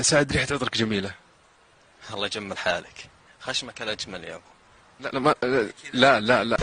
سعد ريحة عطرك جميلة. الله يجمل حالك، خشمك الأجمل يا أبو. لا لا ما لا لا لا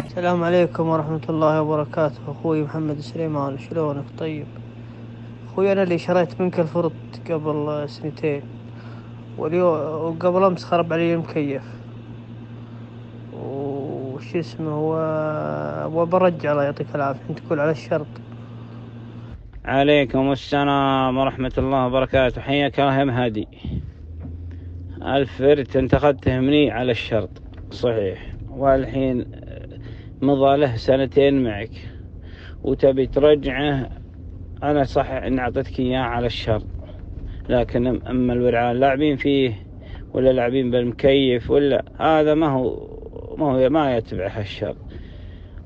السلام عليكم ورحمة الله وبركاته. أخوي محمد سليمان، شلونك؟ طيب أخوي، أنا اللي شريت منك الفرد قبل سنتين، وقبل أمس خرب علي المكيف وش اسمه وبرجع. الله يعطيك العافية، أنت تقول على الشرط. عليكم السلام ورحمة الله وبركاته، حياك الله يا مهدي. الفرد انت اخذته مني على الشرط صحيح، والحين مضى له 2 معك وتبي ترجعه. انا صح ان اعطيتك اياه على الشرط، لكن اما الورعان لاعبين فيه ولا لاعبين بالمكيف ولا هذا ما يتبع هالشرط،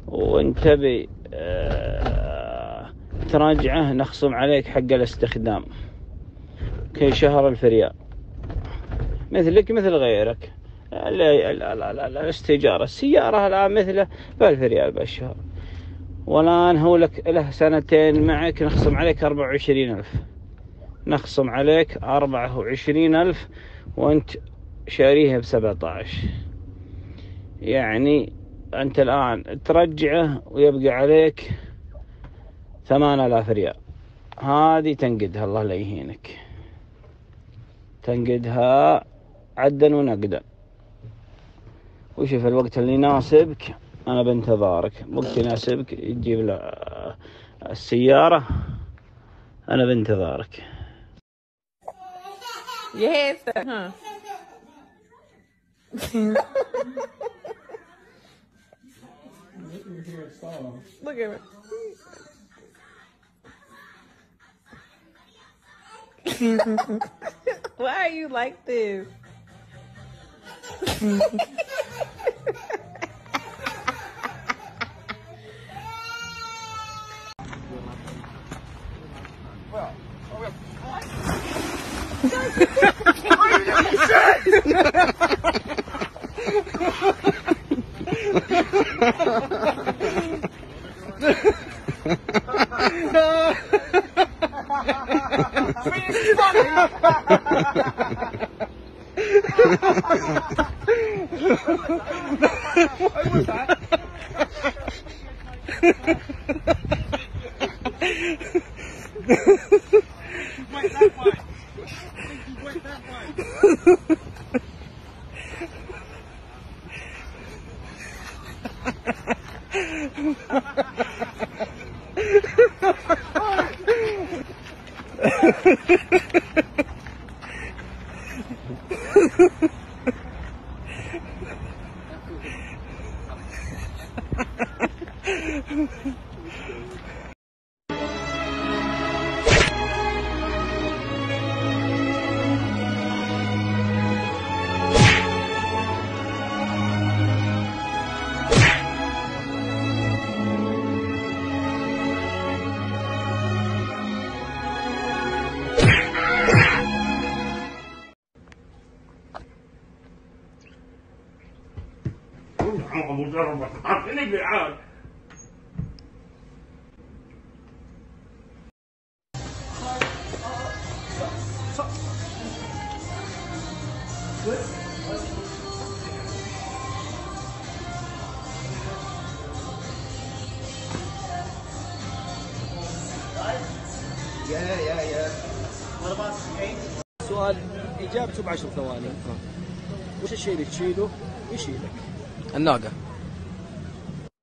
وانت تبي تراجعه نخصم عليك حق الاستخدام كل شهر 1000 ريال، مثلك مثل غيرك. الاستجارة السيارة الآن مثله ب1000 ريال بالشهر، والآن هو لك له 2 معك نخصم عليك 24,000، نخصم عليك 24,000 وانت شاريها ب17. يعني انت الآن ترجعه ويبقى عليك 8,000 ريال. هذه تنقدها، الله لا يهينك، تنقدها عدا ونقدا. وشوف الوقت اللي يناسبك أنا بنتظارك، وقت يناسبك تجيب له السيارة أنا بنتظارك. Yes, huh? Look at me. Why are you like this? Wait that way. Wait that way. سؤال إجابته ب10 ثواني. وش الشيء اللي تشيله ويشيلك؟ الناقة.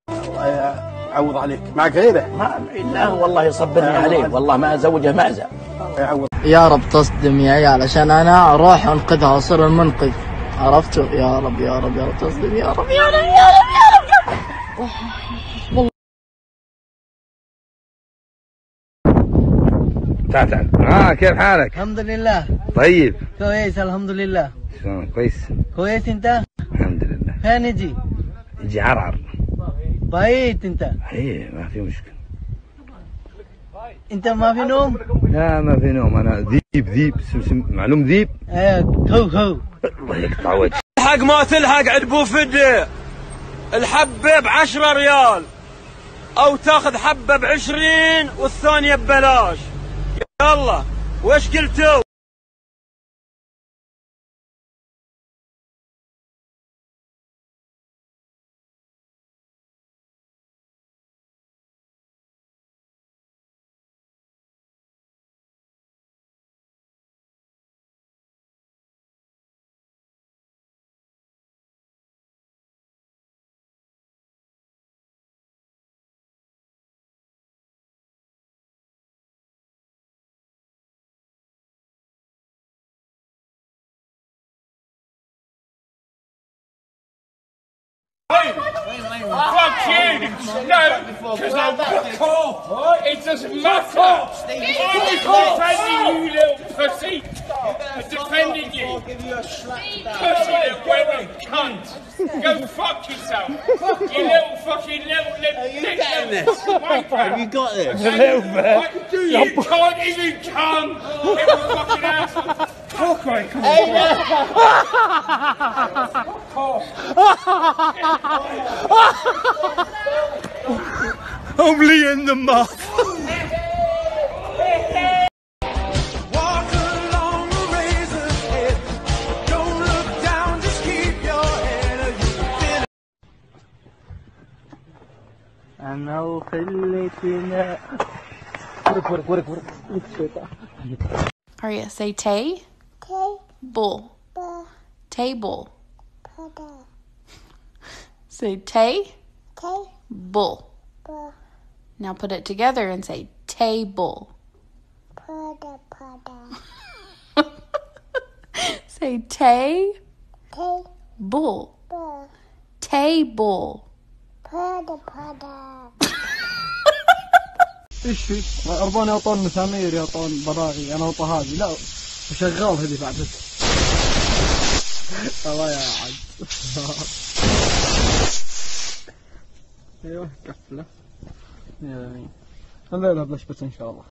الله يعوض عليك. معك غيره؟ ما إلا والله يصبرني عليه، والله ما أزوجه معزة. يعوض. يا رب تصدم يا عيال عشان أنا أروح أنقذها وأصير المنقذ. عرفتوا؟ يا رب يا رب يا رب تصدم يا رب يا رب يا رب يا رب. تعال. كيف حالك؟ الحمد لله. طيب. كويس الحمد لله. شلونك؟ كويس؟ كويس أنت؟ الحمد لله. فين يجي؟ يجي عرعر. بايت أنت؟ ايه ما في مشكلة. أنت ما في نوم؟ لا ما في نوم، أنا ذيب معلوم ذيب؟ إيه كو. الله يقطع وجهك. الحق ما تلحق عند بو فدي، الحبة ب10 ريال، أو تاخذ حبة ب20 والثانية ببلاش. يلا وش قلتوا؟ Fuck you! No, because I'm cool. It doesn't matter. I'm defending you, little pussy. I'm defending you. Pussy, little webbing cunt. Go fuck yourself. You little fucking little dick. Have you got this? You can't even come. Little fucking asshole. Fuck I come Only in the mouth. أنا وخليتنا. ورك. Aria, say tay. Bull. Table. Say tay. Bull. Now put it together and say table. Say tay. Bull. Table. ايش في؟ ارضون يعطون مسامير يعطون براغي انا وطهاجي لا وشغال هذي بعد الله يا عاد. ايوه قفله يعني خلينا بلاش بس ان شاء الله.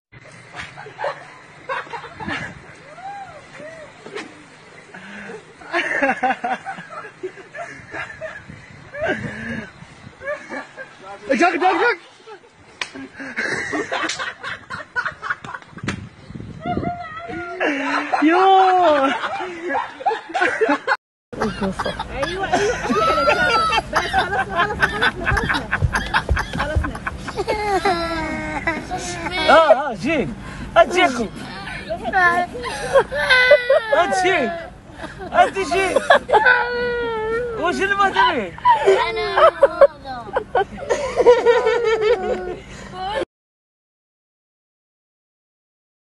جاك يوه ايوه بس خلصنا جيك أجيكم أنت شيء وش اللي ما تبي؟